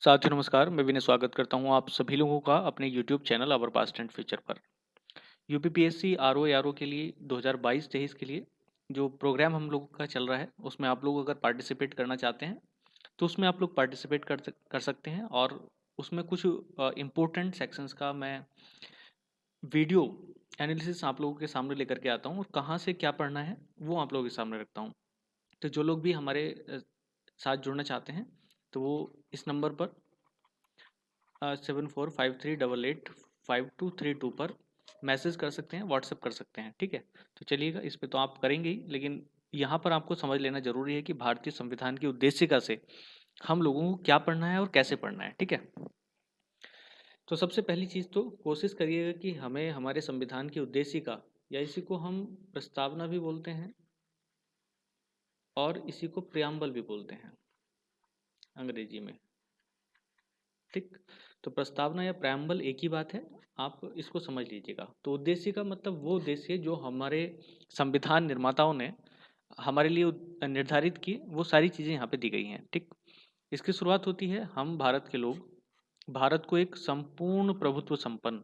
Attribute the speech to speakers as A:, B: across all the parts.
A: साथियों नमस्कार, मैं विनय स्वागत करता हूँ आप सभी लोगों का अपने YouTube channel our past and future पर। यूपीपीएससी आरओ आरओ के लिए 2022-23 के लिए जो प्रोग्राम हम लोगों का चल रहा है उसमें आप लोग अगर पार्टिसिपेट करना चाहते हैं तो उसमें आप लोग पार्टिसिपेट कर सकते हैं। और उसमें कुछ इम्पोर्टेंट सेक्शंस का मैं वीडियो एनालिसिस आप लोगों के सामने लेकर के आता हूँ और कहाँ से क्या पढ़ना है वो आप लोगों के सामने रखता हूँ। तो जो लोग भी हमारे साथ जुड़ना चाहते हैं तो वो इस नंबर पर 7453885232 पर मैसेज कर सकते हैं, व्हाट्सएप कर सकते हैं। ठीक है, तो चलिएगा, इस पे तो आप करेंगे ही, लेकिन यहाँ पर आपको समझ लेना जरूरी है कि भारतीय संविधान की उद्देशिका से हम लोगों को क्या पढ़ना है और कैसे पढ़ना है। ठीक है, तो सबसे पहली चीज़ तो कोशिश करिएगा कि हमें हमारे संविधान की उद्देशिका या इसी को हम प्रस्तावना भी बोलते हैं और इसी को प्रियम्बल भी बोलते हैं अंग्रेजी में। ठीक, तो प्रस्तावना या प्रेम्बल एक ही बात है, आप इसको समझ लीजिएगा। तो उद्देश्य का मतलब वो उद्देश्य जो हमारे संविधान निर्माताओं ने हमारे लिए निर्धारित की, वो सारी चीज़ें यहाँ पे दी गई हैं। ठीक, इसकी शुरुआत होती है, हम भारत के लोग भारत को एक संपूर्ण प्रभुत्व संपन्न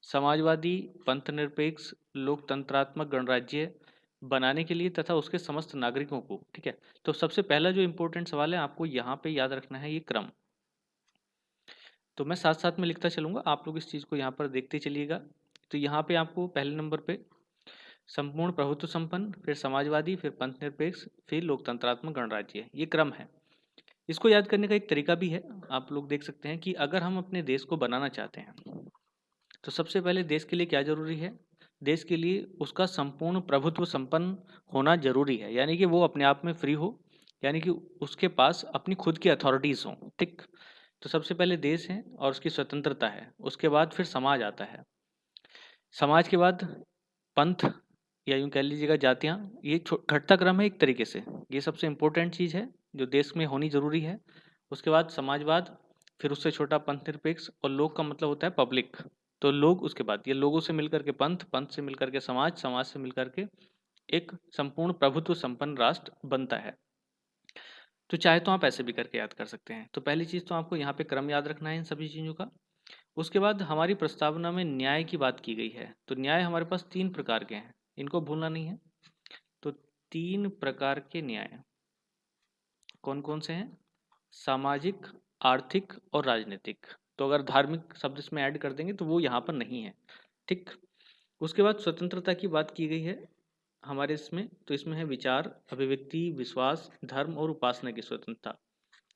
A: समाजवादी पंथनिरपेक्ष लोकतंत्रात्मक गणराज्य बनाने के लिए तथा उसके समस्त नागरिकों को। ठीक है, तो सबसे पहला जो इम्पोर्टेंट सवाल है आपको यहाँ पे याद रखना है, ये क्रम। तो मैं साथ साथ में लिखता चलूँगा, आप लोग इस चीज़ को यहाँ पर देखते चलिएगा। तो यहाँ पे आपको पहले नंबर पे संपूर्ण प्रभुत्व संपन्न, फिर समाजवादी, फिर पंथनिरपेक्ष, फिर लोकतंत्रात्मक गणराज्य, ये क्रम है। इसको याद करने का एक तरीका भी है, आप लोग देख सकते हैं कि अगर हम अपने देश को बनाना चाहते हैं तो सबसे पहले देश के लिए क्या जरूरी है? देश के लिए उसका संपूर्ण प्रभुत्व संपन्न होना जरूरी है, यानी कि वो अपने आप में फ्री हो, यानी कि उसके पास अपनी खुद की अथॉरिटीज़ हों। ठीक, तो सबसे पहले देश है और उसकी स्वतंत्रता है, उसके बाद फिर समाज आता है, समाज के बाद पंथ या यूं कह लीजिएगा जातियाँ, ये घटता क्रम है एक तरीके से। ये सबसे इम्पोर्टेंट चीज़ है जो देश में होनी जरूरी है। उसके बाद समाजवाद, फिर उससे छोटा पंथ निरपेक्ष, और लोग का मतलब होता है पब्लिक। तो लोग, उसके बाद ये लोगों से मिलकर के पंथ, पंथ से मिलकर के समाज, समाज से मिलकर के एक संपूर्ण प्रभुत्व संपन्न राष्ट्र बनता है। तो चाहे तो आप ऐसे भी करके याद कर सकते हैं। तो पहली चीज़ तो आपको यहाँ पे क्रम याद रखना है इन सभी चीज़ों का। उसके बाद हमारी प्रस्तावना में न्याय की बात की गई है, तो न्याय हमारे पास 3 प्रकार के हैं, इनको भूलना नहीं है। तो 3 प्रकार के न्याय कौन कौन से हैं? सामाजिक, आर्थिक और राजनीतिक। तो अगर धार्मिक शब्द इसमें ऐड कर देंगे तो वो यहाँ पर नहीं है। ठीक, उसके बाद स्वतंत्रता की बात की गई है हमारे इसमें, तो इसमें है विचार, अभिव्यक्ति, विश्वास, धर्म और उपासना की स्वतंत्रता।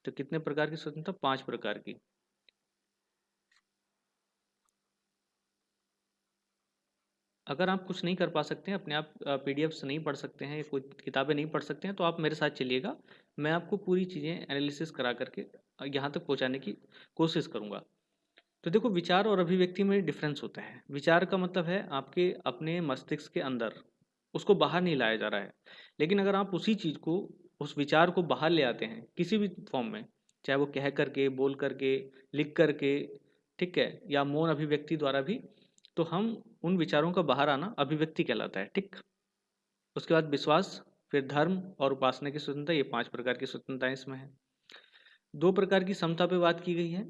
A: तो कितने प्रकार की स्वतंत्रता? 5 प्रकार की। अगर आप कुछ नहीं कर पा सकते हैं, अपने आप पीडीएफ से नहीं पढ़ सकते हैं, कोई किताबें नहीं पढ़ सकते हैं, तो आप मेरे साथ चलिएगा, मैं आपको पूरी चीज़ें एनालिसिस करा करके यहाँ तक पहुँचाने की कोशिश करूँगा। तो देखो, विचार और अभिव्यक्ति में डिफरेंस होता है। विचार का मतलब है आपके अपने मस्तिष्क के अंदर, उसको बाहर नहीं लाया जा रहा है। लेकिन अगर आप उसी चीज़ को, उस विचार को बाहर ले आते हैं किसी भी फॉर्म में, चाहे वो कह करके, बोल करके, लिख करके, ठीक है, या मौन अभिव्यक्ति द्वारा भी, तो हम उन विचारों का बाहर आना अभिव्यक्ति कहलाता है। ठीक, उसके बाद विश्वास, फिर धर्म और उपासना की स्वतंत्रता, ये 5 प्रकार की स्वतंत्रताएं इसमें है। 2 प्रकार की समता पे बात की गई है,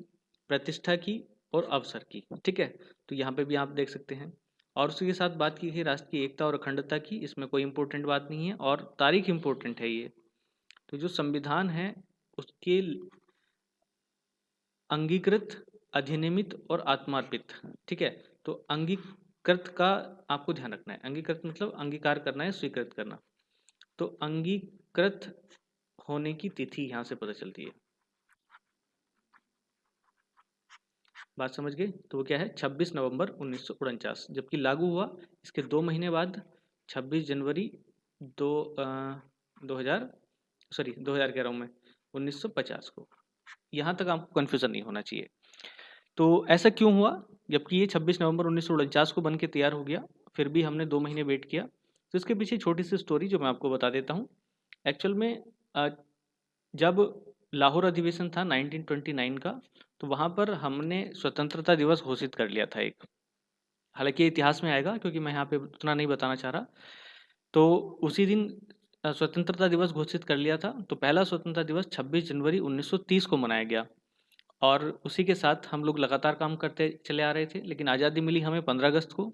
A: प्रतिष्ठा की और अवसर की। ठीक है, तो यहाँ पे भी आप देख सकते हैं। और उसी के साथ बात की गई राष्ट्र की एकता और अखंडता की, इसमें कोई इंपॉर्टेंट बात नहीं है, और तारीख इंपॉर्टेंट है ये। तो जो संविधान है उसके अंगीकृत, अधिनियमित और आत्मार्पित। ठीक है, तो अंगीकृत का आपको ध्यान रखना है। अंगीकृत मतलब अंगीकार करना है, स्वीकृत करना। तो अंगीकृत होने की तिथि यहाँ से पता चलती है। बात समझ गए? तो वो क्या है? 26 नवंबर 1949, जबकि लागू हुआ इसके 2 महीने बाद 26 जनवरी दो 2000, सॉरी 2000 कह रहा हूँ मैं, 1950 को। यहाँ तक आपको कन्फ्यूज़न नहीं होना चाहिए। तो ऐसा क्यों हुआ? जबकि ये 26 नवंबर 1949 को बन के तैयार हो गया, फिर भी हमने 2 महीने वेट किया। तो इसके पीछे छोटी सी स्टोरी जो मैं आपको बता देता हूँ। एक्चुअल में जब लाहौर अधिवेशन था 1929 का, तो वहाँ पर हमने स्वतंत्रता दिवस घोषित कर लिया था एक। हालांकि ये इतिहास में आएगा, क्योंकि मैं यहाँ पे उतना नहीं बताना चाह रहा। तो उसी दिन स्वतंत्रता दिवस घोषित कर लिया था। तो पहला स्वतंत्रता दिवस 26 जनवरी 1930 को मनाया गया। और उसी के साथ हम लोग लगातार काम करते चले आ रहे थे। लेकिन आज़ादी मिली हमें 15 अगस्त को,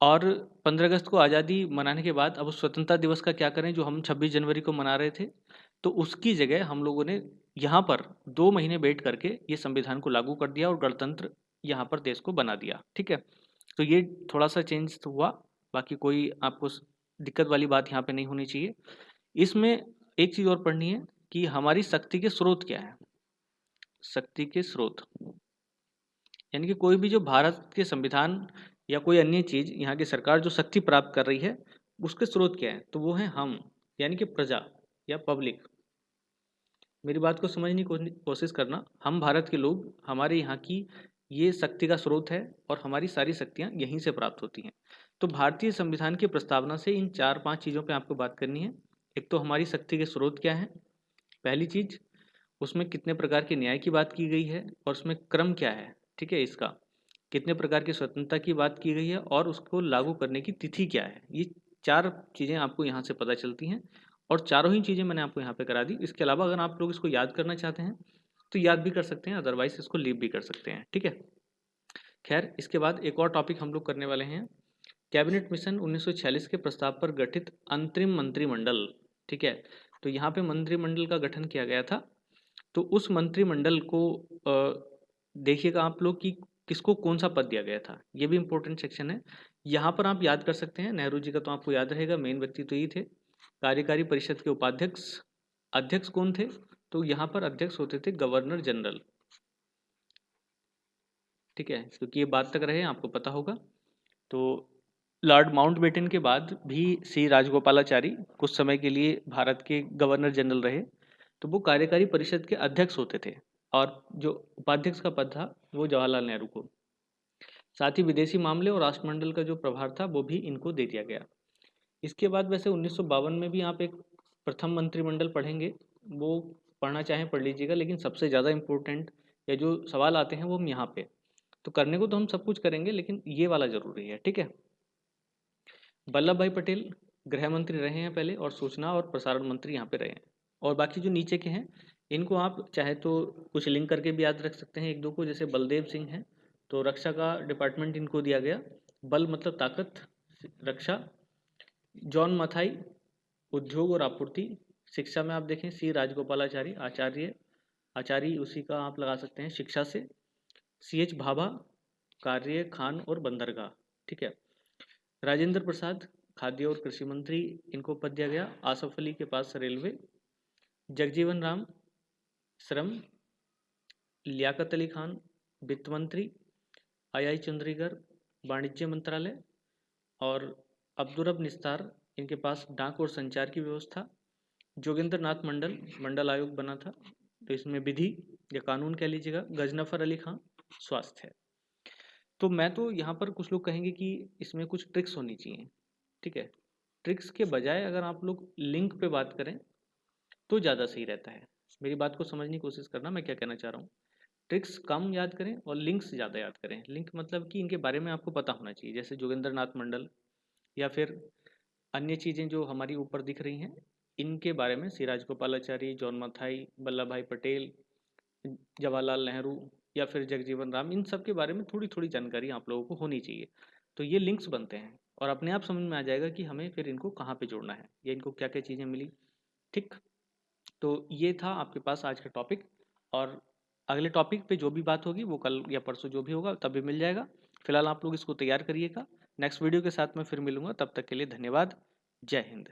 A: और 15 अगस्त को आज़ादी मनाने के बाद अब उस स्वतंत्रता दिवस का क्या करें जो हम 26 जनवरी को मना रहे थे। तो उसकी जगह हम लोगों ने यहाँ पर 2 महीने वेट करके ये संविधान को लागू कर दिया और गणतंत्र यहाँ पर देश को बना दिया। ठीक है, तो ये थोड़ा सा चेंज तो हुआ, बाकी कोई आपको दिक्कत वाली बात यहाँ पे नहीं होनी चाहिए। इसमें एक चीज़ और पढ़नी है कि हमारी शक्ति के स्रोत क्या है। शक्ति के स्रोत यानी कि कोई भी जो भारत के संविधान या कोई अन्य चीज़ यहाँ की सरकार जो शक्ति प्राप्त कर रही है उसके स्रोत क्या है, तो वो है हम, यानी कि प्रजा या पब्लिक। मेरी बात को समझने की कोशिश करना। हम भारत के लोग, हमारे यहाँ की ये शक्ति का स्रोत है और हमारी सारी शक्तियाँ यहीं से प्राप्त होती हैं। तो भारतीय संविधान की प्रस्तावना से इन 4-5 चीज़ों पे आपको बात करनी है। एक तो हमारी शक्ति के स्रोत क्या है, पहली चीज़, उसमें कितने प्रकार के न्याय की बात की गई है और उसमें क्रम क्या है। ठीक है, इसका कितने प्रकार की स्वतंत्रता की बात की गई है और उसको लागू करने की तिथि क्या है। ये 4 चीज़ें आपको यहाँ से पता चलती हैं और चारों ही चीज़ें मैंने आपको यहाँ पे करा दी। इसके अलावा अगर आप लोग इसको याद करना चाहते हैं तो याद भी कर सकते हैं, अदरवाइज इसको लीव भी कर सकते हैं। ठीक है, खैर इसके बाद एक और टॉपिक हम लोग करने वाले हैं, कैबिनेट मिशन 1946 के प्रस्ताव पर गठित अंतरिम मंत्रिमंडल। ठीक है, तो यहाँ पे मंत्रिमंडल का गठन किया गया था। तो उस मंत्रिमंडल को देखिएगा आप लोग कि किसको कौन सा पद दिया गया था, ये भी इंपॉर्टेंट सेक्शन है। यहाँ पर आप याद कर सकते हैं, नेहरू जी का तो आपको याद रहेगा, मेन व्यक्ति तो ये थे। कार्यकारी परिषद के उपाध्यक्ष, अध्यक्ष कौन थे, तो यहाँ पर अध्यक्ष होते थे गवर्नर जनरल। ठीक है, क्योंकि ये बात तक रहे आपको पता होगा। तो लॉर्ड माउंटबेटन के बाद भी सी राजगोपालाचारी कुछ समय के लिए भारत के गवर्नर जनरल रहे, तो वो कार्यकारी परिषद के अध्यक्ष होते थे और जो उपाध्यक्ष का पद था वो जवाहरलाल नेहरू को। साथ ही विदेशी मामले और राष्ट्रमंडल का जो प्रभार था वो भी इनको दे दिया गया। इसके बाद वैसे 1952 में भी आप एक प्रथम मंत्रिमंडल पढ़ेंगे, वो पढ़ना चाहें पढ़ लीजिएगा, लेकिन सबसे ज़्यादा इम्पोर्टेंट या जो सवाल आते हैं वो हम यहाँ पे, तो करने को तो हम सब कुछ करेंगे लेकिन ये वाला ज़रूरी है। ठीक है, वल्लभ भाई पटेल गृह मंत्री रहे हैं पहले और सूचना और प्रसारण मंत्री यहाँ पे रहे हैं। और बाकी जो नीचे के हैं इनको आप चाहे तो कुछ लिंक करके भी याद रख सकते हैं एक दो को, जैसे बलदेव सिंह हैं तो रक्षा का डिपार्टमेंट इनको दिया गया, बल मतलब ताकत, रक्षा। जॉन मथाई उद्योग और आपूर्ति। शिक्षा में आप देखें सी राजगोपालाचारी आचार्य, आचार्य उसी का आप लगा सकते हैं शिक्षा से। CH भाभा कार्य खान और बंदरगाह। ठीक है, राजेंद्र प्रसाद खाद्य और कृषि मंत्री, इनको पद दिया गया। आसफ अली के पास रेलवे। जगजीवन राम श्रम। लियाकत अली खान वित्त मंत्री। आई चंद्रीगढ़ वाणिज्य मंत्रालय। और अब्दुरब निस्तार, इनके पास डाक और संचार की व्यवस्था। जोगेंद्र नाथ मंडल मंडल आयोग बना था, तो इसमें विधि या कानून कह लीजिएगा। गजनफर अली खां स्वास्थ्य है। तो मैं तो यहाँ पर कुछ लोग कहेंगे कि इसमें कुछ ट्रिक्स होनी चाहिए। ठीक है, ट्रिक्स के बजाय अगर आप लोग लिंक पे बात करें तो ज़्यादा सही रहता है। मेरी बात को समझने की कोशिश करना, मैं क्या कहना चाह रहा हूँ। ट्रिक्स कम याद करें और लिंक्स ज़्यादा याद करें। लिंक मतलब कि इनके बारे में आपको पता होना चाहिए, जैसे जोगेंद्र नाथ मंडल या फिर अन्य चीज़ें जो हमारी ऊपर दिख रही हैं, इनके बारे में सिराज गोपालाचारी, जॉन मथाई, वल्लभ भाई पटेल, जवाहरलाल नेहरू या फिर जगजीवन राम, इन सब के बारे में थोड़ी थोड़ी जानकारी आप लोगों को होनी चाहिए। तो ये लिंक्स बनते हैं और अपने आप समझ में आ जाएगा कि हमें फिर इनको कहाँ पे जोड़ना है या इनको क्या क्या चीज़ें मिली। ठीक, तो ये था आपके पास आज का टॉपिक, और अगले टॉपिक पे जो भी बात होगी वो कल या परसों जो भी होगा तब भी मिल जाएगा। फिलहाल आप लोग इसको तैयार करिएगा। नेक्स्ट वीडियो के साथ मैं फिर मिलूंगा, तब तक के लिए धन्यवाद। जय हिंद।